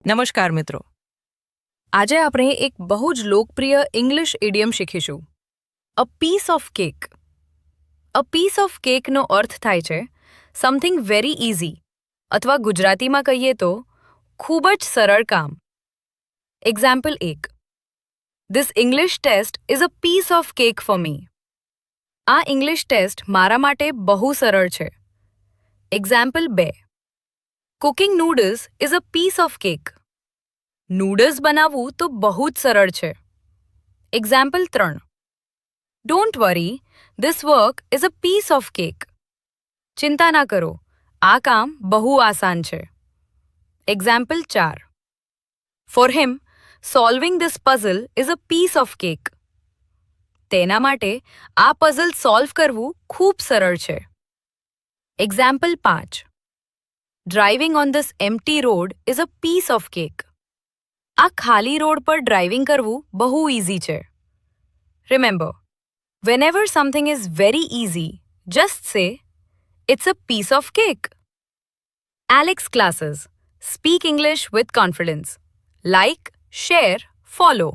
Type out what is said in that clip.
નમસ્કાર મિત્રો, આજે આપણે એક બહુ જ લોકપ્રિય ઇંગ્લિશ ઇડિયમ શીખીશું, a piece of cake. A piece of કેકનો અર્થ થાય છે સમથિંગ વેરી ઇઝી, અથવા ગુજરાતીમાં કહીએ તો ખૂબ જ સરળ કામ. Example 1. This English test is a piece of cake for me. આ ઇંગ્લિશ ટેસ્ટ મારા માટે બહુ સરળ છે. Example 2. Cooking noodles is a piece of cake. Noodles બનાવવું તો બહુ જ સરળ છે. Example 3. Don't worry, this work is a piece of cake. ચિંતા ના કરો, આ કામ બહુ આસાન છે. Example 4. For him, solving this puzzle is a piece of cake. તેના માટે આ પઝલ સોલ્વ કરવું ખૂબ સરળ છે. Example 5. Driving on this empty road is a piece of cake. આ ખાલી રોડ પર ડ્રાઇવિંગ કરવું બહુ ઇઝી છે. Remember, whenever something is very easy, just say, it's a piece of cake. Alex Classes. Speak English with confidence. Like, share, follow.